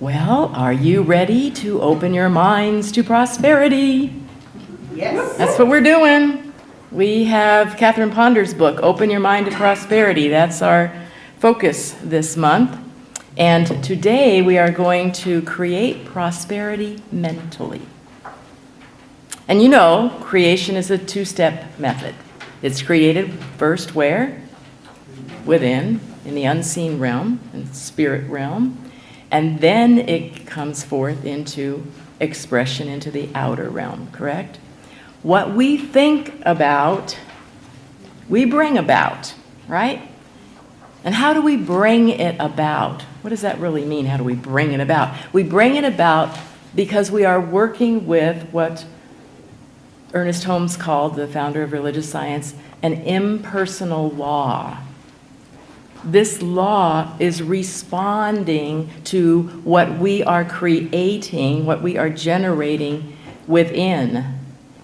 Well, are you ready to open your minds to prosperity? Yes. That's what we're doing. We have Catherine Ponder's book, Open Your Mind to Prosperity. That's our focus this month. And today we are going to create prosperity mentally. And you know, creation is a two-step method. It's created first where? Within, in the unseen realm, in the spirit realm. And then it comes forth into expression into the outer realm, correct? What we think about, we bring about, right? And how do we bring it about? What does that really mean? How do we bring it about? We bring it about because we are working with what Ernest Holmes called, the founder of religious science, an impersonal law. This law is responding to what we are creating, what we are generating within,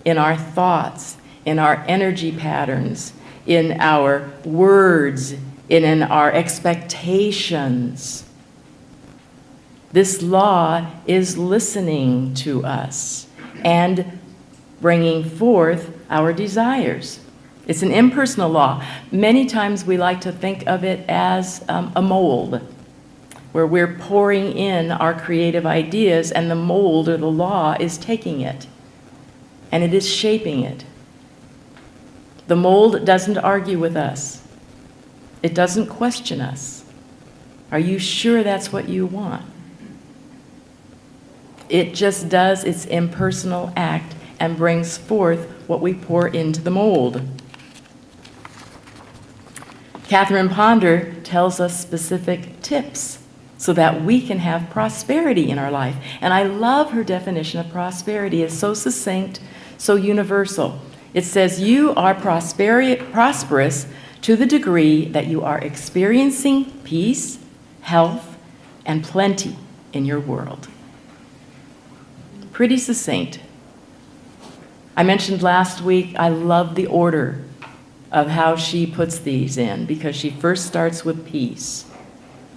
in our thoughts, in our energy patterns, in our words, in our expectations. This law is listening to us and bringing forth our desires. It's an impersonal law. Many times we like to think of it as a mold, where we're pouring in our creative ideas and the mold or the law is taking it, and it is shaping it. The mold doesn't argue with us. It doesn't question us. Are you sure that's what you want? It just does its impersonal act and brings forth what we pour into the mold. Catherine Ponder tells us specific tips so that we can have prosperity in our life. And I love her definition of prosperity. It's so succinct, so universal. It says, you are prosperous to the degree that you are experiencing peace, health, and plenty in your world. Pretty succinct. I mentioned last week, I love the order of how she puts these in, because she first starts with peace.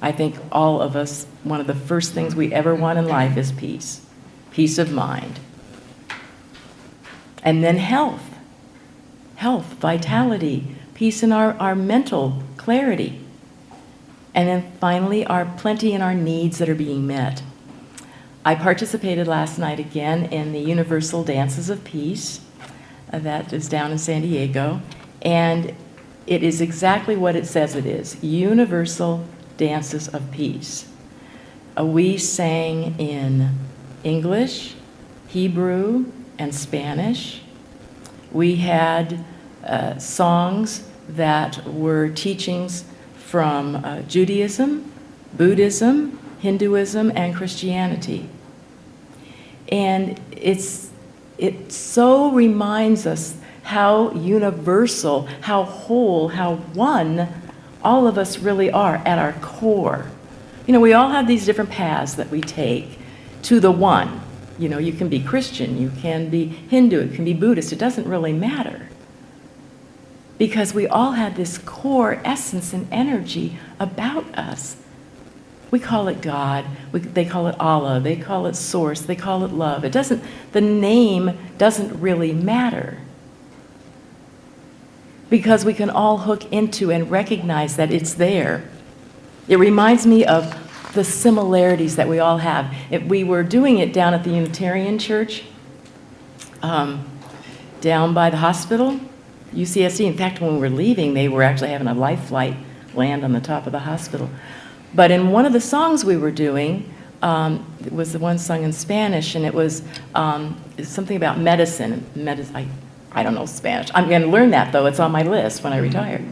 I think all of us, one of the first things we ever want in life is peace, peace of mind. And then health, vitality, peace in our mental clarity. And then finally, our plenty in our needs that are being met. I participated last night again in the Universal Dances of Peace, that is down in San Diego. And it is exactly what it says it is, Universal Dances of Peace. We sang in English, Hebrew, and Spanish. We had songs that were teachings from Judaism, Buddhism, Hinduism, and Christianity. And it so reminds us how universal, how whole, how one all of us really are at our core. You know, we all have these different paths that we take to the one. You know, you can be Christian, you can be Hindu, it can be Buddhist, it doesn't really matter. Because we all have this core essence and energy about us. We call it God, they call it Allah, they call it Source, they call it love. The name doesn't really matter. Because we can all hook into and recognize that it's there. It reminds me of the similarities that we all have. We were doing it down at the Unitarian Church, down by the hospital, UCSD. In fact, when we were leaving, they were actually having a life flight land on the top of the hospital. But in one of the songs we were doing, it was the one sung in Spanish, and it was something about medicine. I don't know Spanish. I'm going to learn that, though. It's on my list when I retire.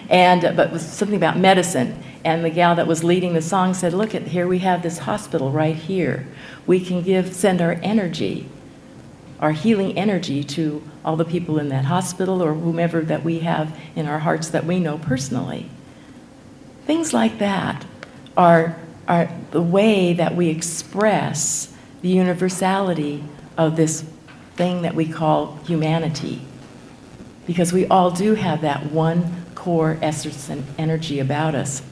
But it was something about medicine. And the gal that was leading the song said, look, here we have this hospital right here. We can send our energy, our healing energy, to all the people in that hospital or whomever that we have in our hearts that we know personally. Things like that are the way that we express the universality of this thing that we call humanity. Because we all do have that one core essence and energy about us.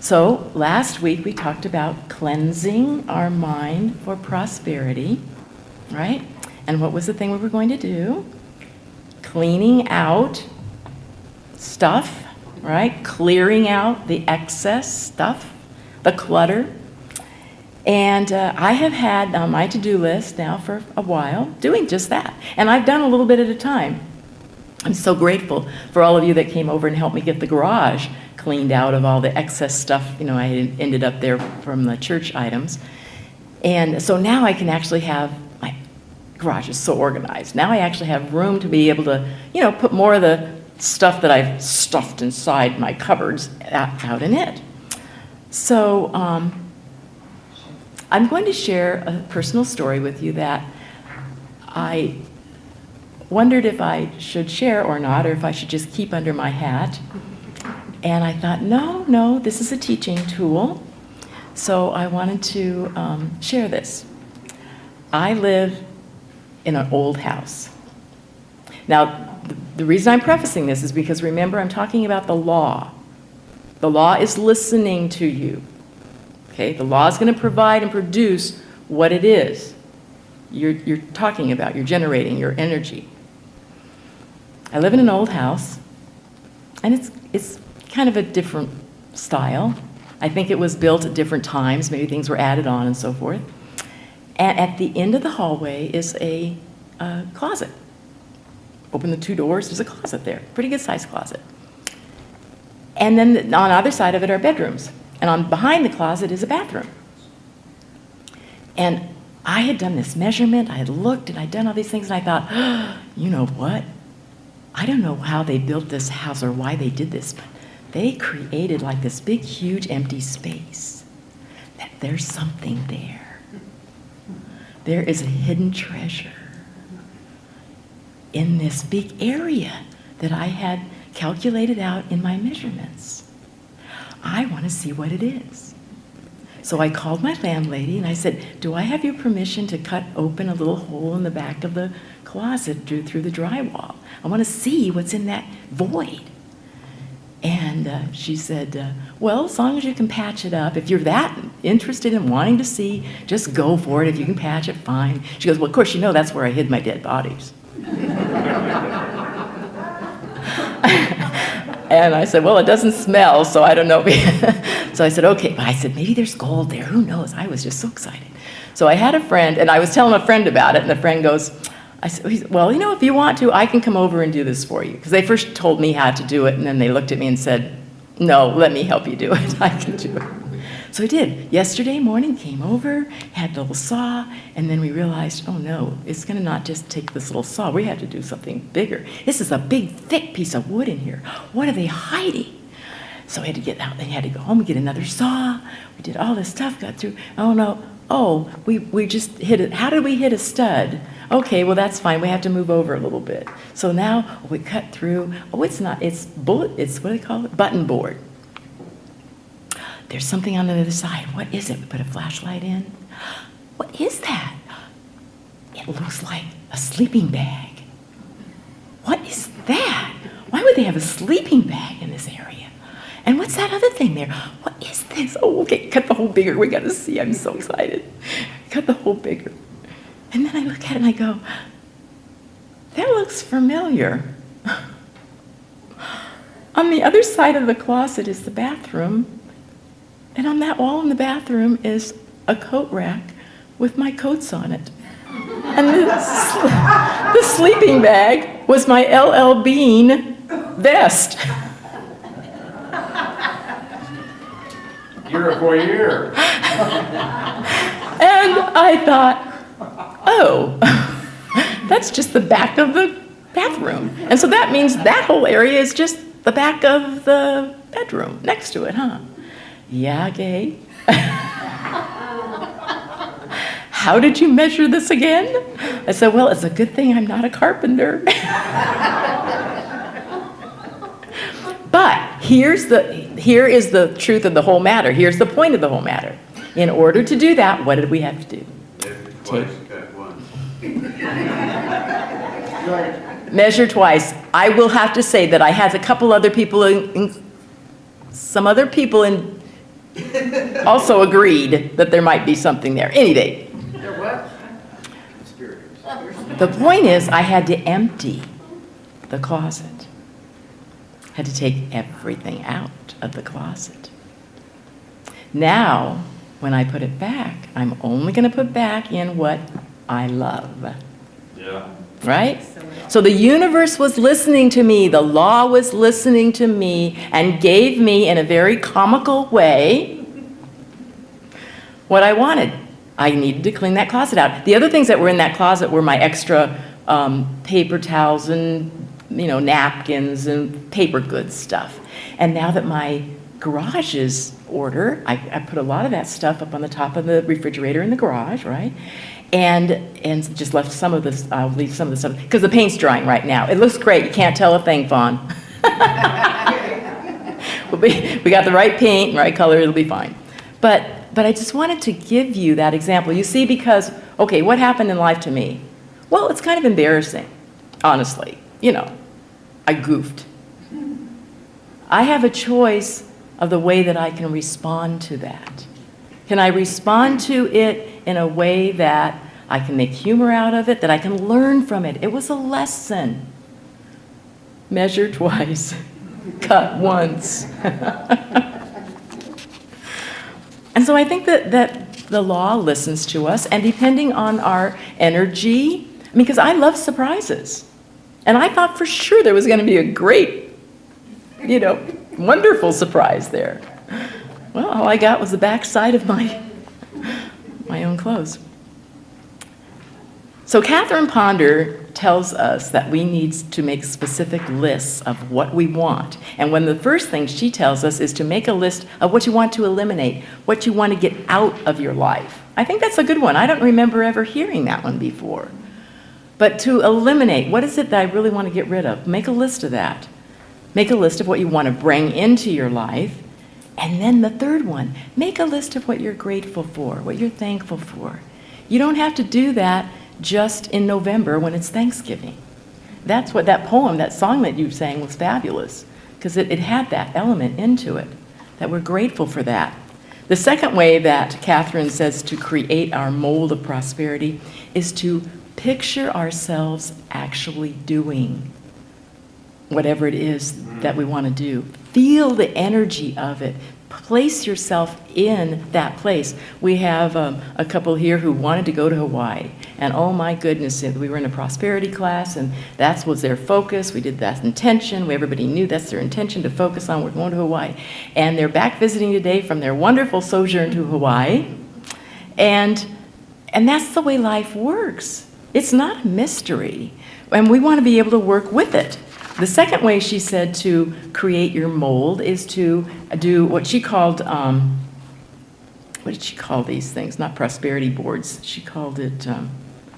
So last week we talked about cleansing our mind for prosperity, right? And what was the thing we were going to do? Cleaning out stuff, right? Clearing out the excess stuff, the clutter. And I have had on my to-do list now for a while doing just that. And I've done a little bit at a time. I'm so grateful for all of you that came over and helped me get the garage cleaned out of all the excess stuff, I had ended up there from the church items. And so now I can actually have, my garage is so organized. Now I actually have room to be able to, put more of the stuff that I've stuffed inside my cupboards out in it. So I'm going to share a personal story with you that I wondered if I should share or not, or if I should just keep under my hat. And I thought, no, this is a teaching tool. So I wanted to share this. I live in an old house. Now, the reason I'm prefacing this is because remember, I'm talking about the law. The law is listening to you. Okay, the law is going to provide and produce what it is you're talking about, you're generating your energy. I live in an old house, and it's kind of a different style. I think it was built at different times, maybe things were added on and so forth. And at the end of the hallway is a closet. Open the two doors, there's a closet there, pretty good sized closet. And then on either side of it are bedrooms. And behind the closet is a bathroom. And I had done this measurement, I had looked and I'd done all these things, and I thought, you know what? I don't know how they built this house or why they did this, but they created like this big, huge empty space. That there's something there. There is a hidden treasure in this big area that I had calculated out in my measurements. I want to see what it is. So I called my landlady and I said, do I have your permission to cut open a little hole in the back of the closet through the drywall? I want to see what's in that void. And she said, well, as long as you can patch it up, if you're that interested in wanting to see, just go for it. If you can patch it, fine. She goes, well, of course, that's where I hid my dead bodies. And I said, well, it doesn't smell, so I don't know. So I said, okay. I said, maybe there's gold there. Who knows? I was just so excited. So I had a friend, and I was telling a friend about it, and the friend goes, I said, well, if you want to, I can come over and do this for you. Because they first told me how to do it, and then they looked at me and said, no, let me help you do it. I can do it. So I did. Yesterday morning, came over, had the little saw, and then we realized, oh no, it's going to not just take this little saw. We have to do something bigger. This is a big, thick piece of wood in here. What are they hiding? So I had to get out, and had to go home and get another saw. We did all this stuff, got through. Oh no, we just hit it. How did we hit a stud? Okay, well that's fine. We have to move over a little bit. So now we cut through. Oh, it's not. It's what do they call it? Button board. There's something on the other side. What is it? We put a flashlight in. What is that? It looks like a sleeping bag. What is that? Why would they have a sleeping bag in this area? And what's that other thing there? What is this? Oh, okay, cut the hole bigger. We got to see. I'm so excited. Cut the hole bigger. And then I look at it and I go, that looks familiar. On the other side of the closet is the bathroom. And on that wall in the bathroom is a coat rack with my coats on it. And the sleeping bag was my LL Bean vest. You're a voyeur. And I thought, oh, that's just the back of the bathroom. And so that means that whole area is just the back of the bedroom next to it, huh? Yeah, Gay. How did you measure this again? I said, well, it's a good thing I'm not a carpenter. But here is the truth of the whole matter. Here's the point of the whole matter. In order to do that, what did we have to do? Measure twice. I will have to say that I had a couple other people some other people also agreed that there might be something there. Anyway, There what? the point is I had to empty the closet. Had to take everything out of the closet. Now, when I put it back, I'm only going to put back in what I love. Yeah. Right? So the universe was listening to me, the law was listening to me, and gave me, in a very comical way, what I wanted. I needed to clean that closet out. The other things that were in that closet were my extra paper towels and napkins and paper goods stuff. And now that my garage is order, I put a lot of that stuff up on the top of the refrigerator in the garage, right? And just left some of this, I'll leave some of the stuff, because the paint's drying right now. It looks great, you can't tell a thing, Fawn. We got the right paint, right color, it'll be fine. But I just wanted to give you that example. You see, because, okay, what happened in life to me? Well, it's kind of embarrassing, honestly. I goofed. I have a choice of the way that I can respond to that. Can I respond to it in a way that I can make humor out of it, that I can learn from it? It was a lesson. Measure twice, cut once. And so I think that the law listens to us, and depending on our energy, because I love surprises. And I thought for sure there was going to be a great, wonderful surprise there. Well, all I got was the backside of my own clothes. So Catherine Ponder tells us that we need to make specific lists of what we want. And one of the first things she tells us is to make a list of what you want to eliminate, what you want to get out of your life. I think that's a good one. I don't remember ever hearing that one before. But to eliminate, what is it that I really want to get rid of? Make a list of that. Make a list of what you want to bring into your life. And then the third one, make a list of what you're grateful for, what you're thankful for. You don't have to do that just in November when it's Thanksgiving. That's what that poem, that song that you sang was fabulous, because it had that element into it, that we're grateful for that. The second way that Catherine says to create our mold of prosperity is to picture ourselves actually doing whatever it is that we want to do. Feel the energy of it. Place yourself in that place. We have a couple here who wanted to go to Hawaii. And oh my goodness, we were in a prosperity class, and that was their focus. We did that intention. Everybody knew that's their intention to focus on. We're going to Hawaii. And they're back visiting today from their wonderful sojourn to Hawaii. And that's the way life works. It's not a mystery. And we want to be able to work with it. The second way she said to create your mold is to do what she called, what did she call these things? Not prosperity boards. She called it,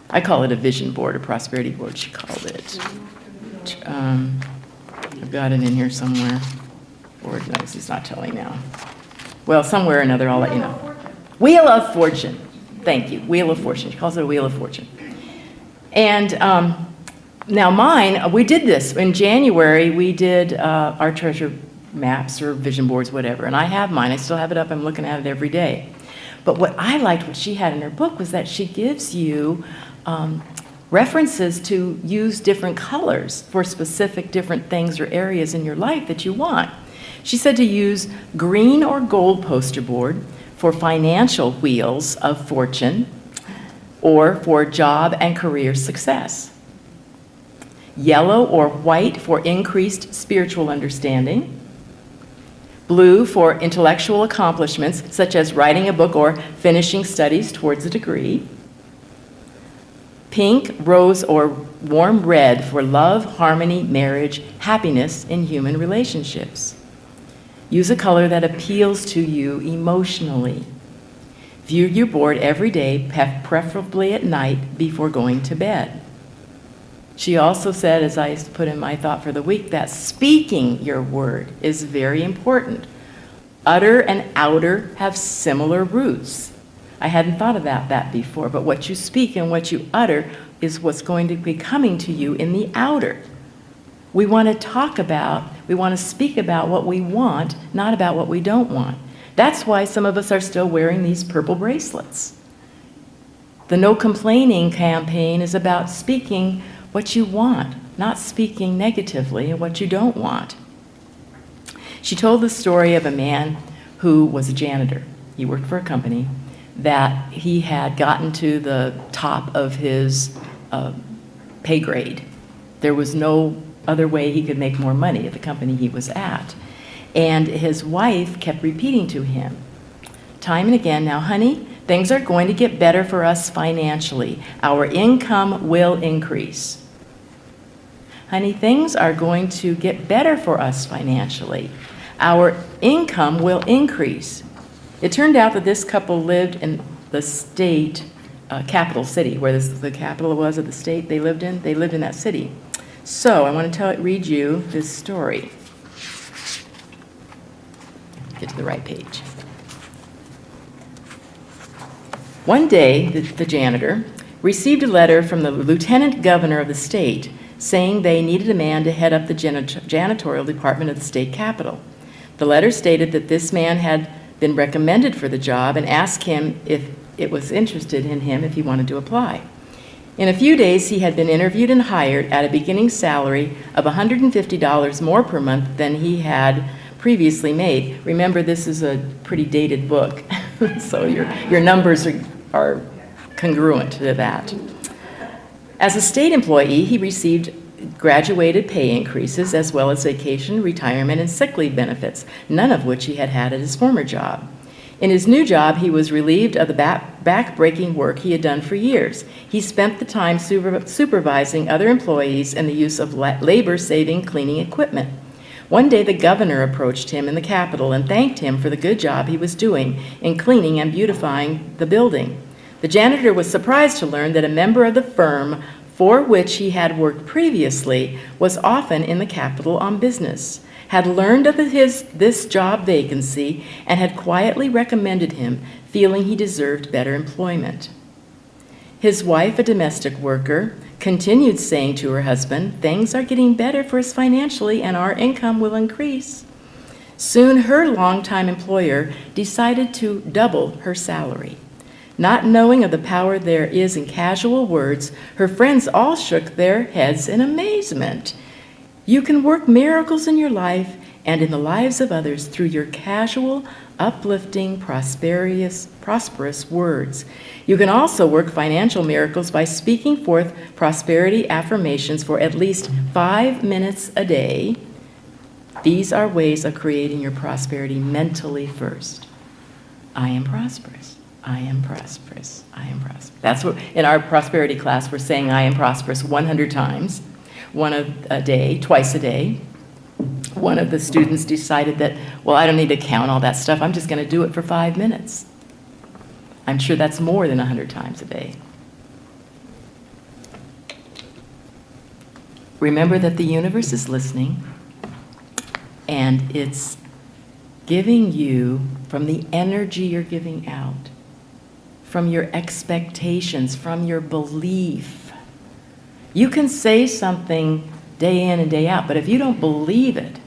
I call it a vision board, a prosperity board. She called it, I've got it in here somewhere. Lord knows he's not telling now. Well, somewhere or another, I'll let you know. Wheel of Fortune. Thank you. Wheel of Fortune. She calls it a Wheel of Fortune. And now mine, we did this. In January, we did our treasure maps or vision boards, whatever. And I have mine. I still have it up. I'm looking at it every day. But what I liked, what she had in her book, was that she gives you references to use different colors for specific different things or areas in your life that you want. She said to use green or gold poster board for financial wheels of fortune or for job and career success. Yellow or white for increased spiritual understanding. Blue for intellectual accomplishments, such as writing a book or finishing studies towards a degree. Pink, rose, or warm red for love, harmony, marriage, happiness in human relationships. Use a color that appeals to you emotionally. View your board every day, preferably at night before going to bed. She also said, as I put in my thought for the week, that speaking your word is very important. Utter and outer have similar roots. I hadn't thought about that before, but what you speak and what you utter is what's going to be coming to you in the outer. We want to talk about, we want to speak about what we want, not about what we don't want. That's why some of us are still wearing these purple bracelets. The No Complaining campaign is about speaking what you want, not speaking negatively and what you don't want. She told the story of a man who was a janitor. He worked for a company that he had gotten to the top of his pay grade. There was no other way he could make more money at the company he was at. And his wife kept repeating to him, time and again, now, honey, things are going to get better for us financially. Our income will increase. Honey, things are going to get better for us financially. Our income will increase. It turned out that this couple lived in the state capital city, where the capital was of the state they lived in. They lived in that city. So I want to read you this story. Get to the right page. One day, the janitor received a letter from the lieutenant governor of the state saying they needed a man to head up the janitorial department of the state capitol. The letter stated that this man had been recommended for the job and asked him if it was interested in him if he wanted to apply. In a few days, he had been interviewed and hired at a beginning salary of $150 more per month than he had previously made. Remember, this is a pretty dated book, so your numbers are congruent to that. As a state employee, he received graduated pay increases as well as vacation, retirement, and sick leave benefits, none of which he had had at his former job. In his new job, he was relieved of the back-breaking work he had done for years. He spent the time supervising other employees in the use of labor-saving cleaning equipment. One day, the governor approached him in the Capitol and thanked him for the good job he was doing in cleaning and beautifying the building. The janitor was surprised to learn that a member of the firm for which he had worked previously was often in the Capitol on business, had learned of this job vacancy, and had quietly recommended him, feeling he deserved better employment. His wife, a domestic worker, continued saying to her husband, "Things are getting better for us financially and our income will increase." Soon her longtime employer decided to double her salary. Not knowing of the power there is in casual words, her friends all shook their heads in amazement. You can work miracles in your life and in the lives of others through your casual, uplifting, prosperous words. You can also work financial miracles by speaking forth prosperity affirmations for at least 5 minutes a day. These are ways of creating your prosperity mentally first. I am prosperous. I am prosperous. I am prosperous. That's what, in our prosperity class, we're saying I am prosperous 100 times, a day, twice a day. One of the students decided that, well, I don't need to count all that stuff. I'm just going to do it for 5 minutes. I'm sure that's more than 100 times a day. Remember that the universe is listening, and it's giving you from the energy you're giving out, from your expectations, from your belief. You can say something day in and day out, but if you don't believe it,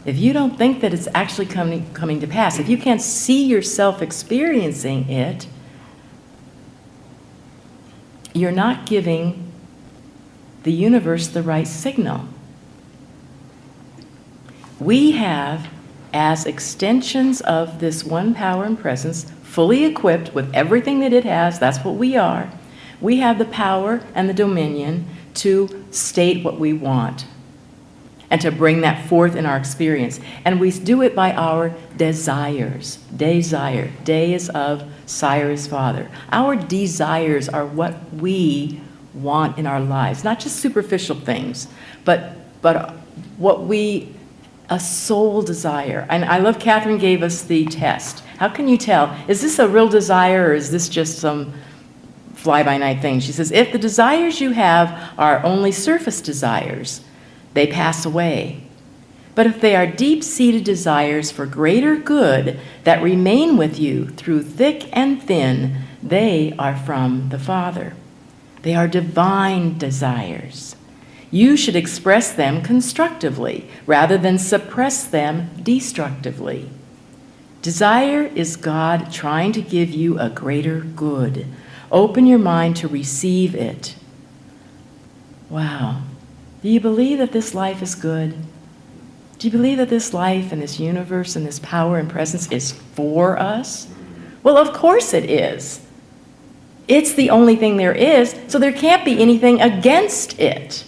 if you don't think that it's actually coming to pass, if you can't see yourself experiencing it, you're not giving the universe the right signal. We have, as extensions of this one power and presence, fully equipped with everything that it has, that's what we are, we have the power and the dominion to state what we want and to bring that forth in our experience. And we do it by our desires. Desire. Day is of, sire is father. Our desires are what we want in our lives, not just superficial things, but what a soul desire. And I love Catherine gave us the test. How can you tell? Is this a real desire or is this just some fly-by-night thing? She says, if the desires you have are only surface desires, they pass away. But if they are deep-seated desires for greater good that remain with you through thick and thin, they are from the Father. They are divine desires. You should express them constructively rather than suppress them destructively. Desire is God trying to give you a greater good. Open your mind to receive it. Wow. Do you believe that this life is good? Do you believe that this life and this universe and this power and presence is for us? Well, of course it is. It's the only thing there is, so there can't be anything against it.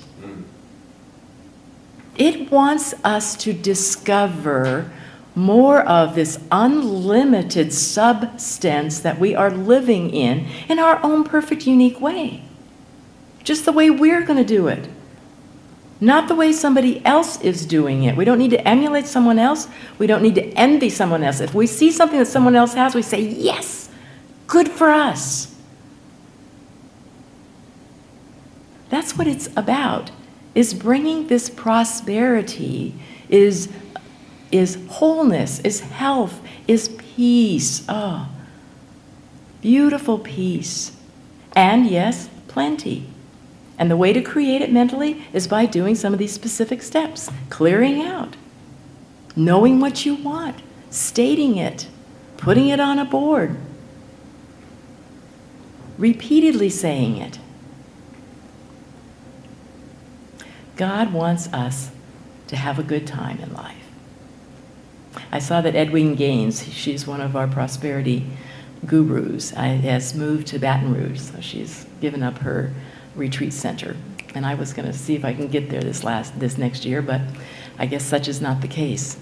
It wants us to discover more of this unlimited substance that we are living in our own perfect, unique way. Just the way we're going to do it. Not the way somebody else is doing it. We don't need to emulate someone else. We don't need to envy someone else. If we see something that someone else has, we say, yes, good for us. That's what it's about, is bringing this prosperity, is wholeness, is health, is peace. Oh, beautiful peace. And yes, plenty. And the way to create it mentally is by doing some of these specific steps. Clearing out, knowing what you want, stating it, putting it on a board, repeatedly saying it. God wants us to have a good time in life. I saw that Edwene Gaines, she's one of our prosperity gurus, has moved to Baton Rouge, so she's given up her retreat center. And I was going to see if I can get there this next year, but I guess such is not the case.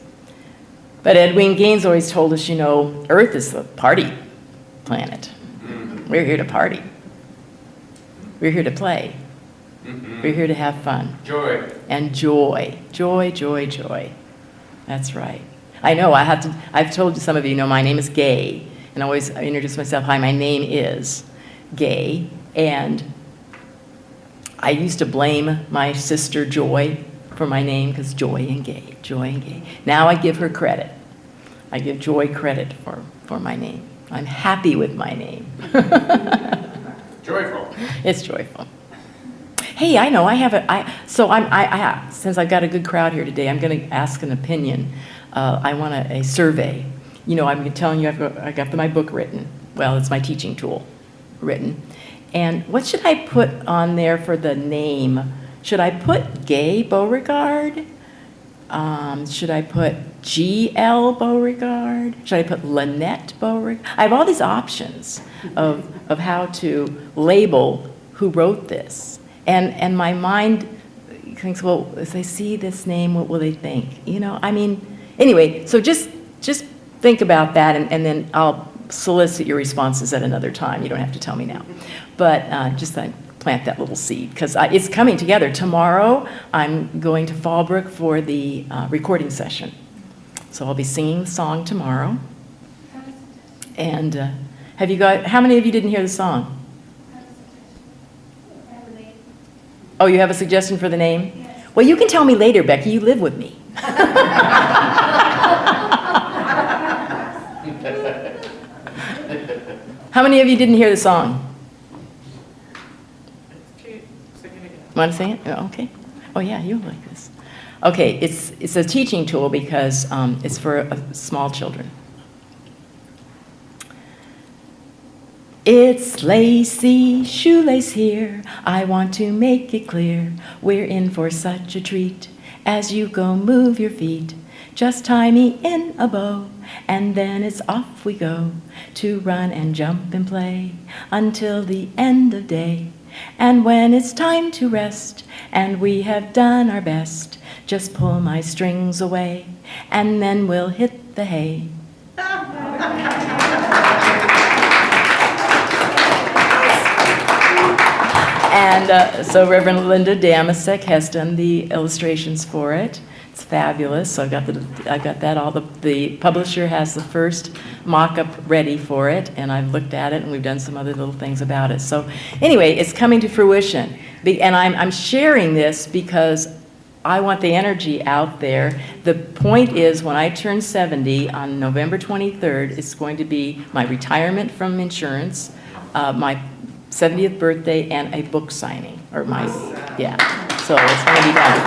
But Edwene Gaines always told us, Earth is the party planet. We're here to party. We're here to play. We're here to have fun. Joy. And joy. Joy, joy, joy. That's right. I know, I've told some of you, my name is Gay, and I always introduce myself, hi, my name is Gay, and I used to blame my sister Joy for my name, because Joy and Gay. Now I give her credit. I give Joy credit for my name. I'm happy with my name. Joyful. It's joyful. Hey, I know, since I've got a good crowd here today, I'm going to ask an opinion. I want a survey. I'm telling you, I got my book written. Well, it's my teaching tool written. And what should I put on there for the name? Should I put Gay Beauregard? Should I put G.L. Beauregard? Should I put Lynette Beauregard? I have all these options of how to label who wrote this. And my mind thinks, well, if they see this name, what will they think? Anyway, so just think about that, and then I'll solicit your responses at another time. You don't have to tell me now. But just plant that little seed, because it's coming together. Tomorrow, I'm going to Fallbrook for the recording session. So I'll be singing the song tomorrow. And how many of you didn't hear the song? Oh, you have a suggestion for the name? Yes. Well, you can tell me later, Becky. You live with me. How many of you didn't hear the song? Want to sing it? Oh, okay. Oh, yeah, you'll like this. Okay, it's a teaching tool because it's for small children. It's lacy, shoelace here, I want to make it clear, we're in for such a treat, as you go move your feet, just tie me in a bow, and then it's off we go, to run and jump and play, until the end of day, and when it's time to rest, and we have done our best, just pull my strings away, and then we'll hit the hay. And so Reverend Linda Damasek has done the illustrations for it. It's fabulous. So I've got that. All the publisher has the first mock-up ready for it, and I've looked at it, and we've done some other little things about it. So anyway, it's coming to fruition, and I'm sharing this because I want the energy out there. The point is, when I turn 70 on November 23rd, it's going to be my retirement from insurance, my 70th birthday, and a book signing, so it's going to be done.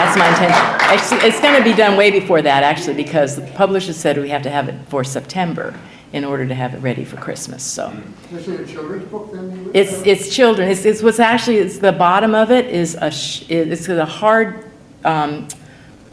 That's my intention. Actually, it's going to be done way before that, actually, because the publisher said we have to have it for September in order to have it ready for Christmas, so. Is it a children's book then? It's children. It's what's actually, it's the bottom of it is it's a hard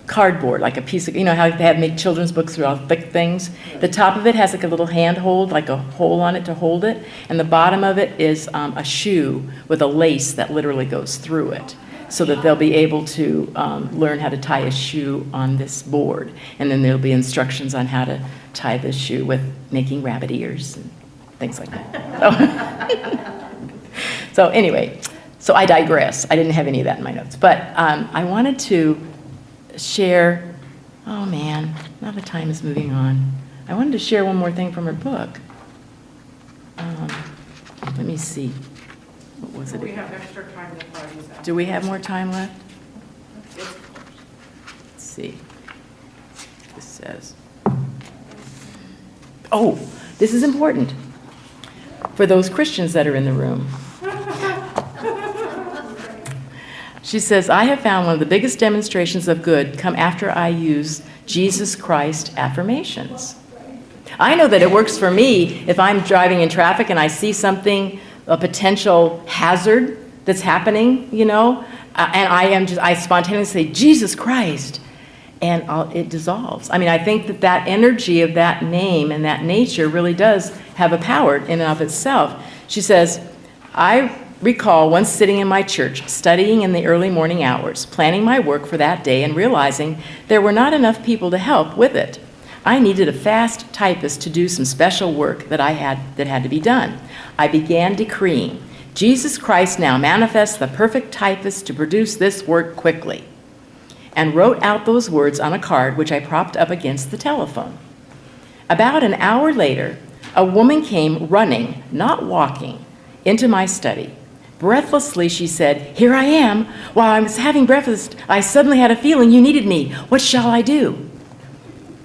cardboard, like a piece of, you know how they have make children's books through all thick things? The top of it has like a little handhold, like a hole on it to hold it, and the bottom of it is a shoe with a lace that literally goes through it, so that they'll be able to learn how to tie a shoe on this board. And then there'll be instructions on how to tie this shoe with making rabbit ears and things like that. So anyway, so I digress. I didn't have any of that in my notes. But I wanted to share, oh man, now the time is moving on. I wanted to share one more thing from her book. Let me see. What was it? We have extra time to parties out. Do we have more time left? Let's see. This says, oh, this is important for those Christians that are in the room. She says, I have found one of the biggest demonstrations of good come after I use Jesus Christ affirmations. I know that it works for me if I'm driving in traffic and I see something, a potential hazard that's happening, you know, and I spontaneously say, Jesus Christ, and it dissolves. I mean, I think that that energy of that name and that nature really does have a power in and of itself. She says, I recall once sitting in my church, studying in the early morning hours, planning my work for that day and realizing there were not enough people to help with it. I needed a fast typist to do some special work that had to be done. I began decreeing, Jesus Christ now manifests the perfect typist to produce this work quickly, and wrote out those words on a card which I propped up against the telephone. About an hour later, a woman came running, not walking, into my study. Breathlessly, she said, "Here I am. While I was having breakfast, I suddenly had a feeling you needed me. What shall I do?"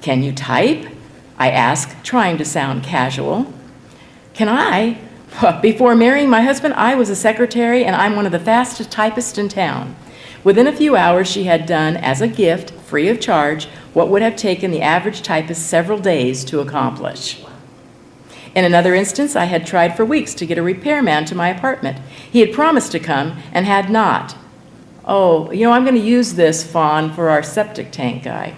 "Can you type?" I asked, trying to sound casual. "Can I? Before marrying my husband, I was a secretary, and I'm one of the fastest typists in town." Within a few hours, she had done, as a gift, free of charge, what would have taken the average typist several days to accomplish. In another instance, I had tried for weeks to get a repairman to my apartment. He had promised to come and had not. "Oh, you know, I'm going to use this, Fawn, for our septic tank guy."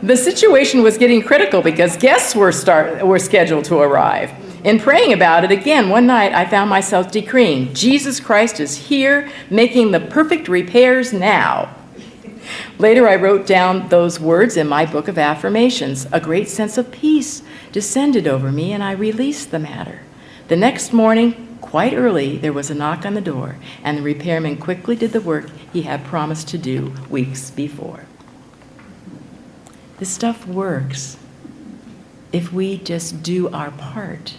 The situation was getting critical because guests were scheduled to arrive. In praying about it again one night, I found myself decreeing, Jesus Christ is here, making the perfect repairs now. Later, I wrote down those words in my book of affirmations. A great sense of peace descended over me, and I released the matter. The next morning, quite early, there was a knock on the door, and the repairman quickly did the work he had promised to do weeks before. This stuff works if we just do our part.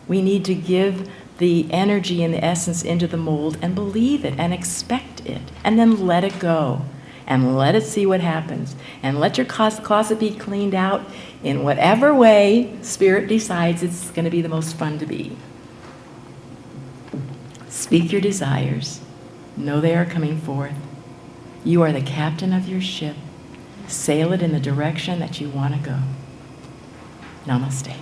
We need to give the energy and the essence into the mold and believe it and expect it, and then let it go. And let it see what happens. And let your closet be cleaned out in whatever way Spirit decides it's going to be the most fun to be. Speak your desires. Know they are coming forth. You are the captain of your ship. Sail it in the direction that you want to go. Namaste.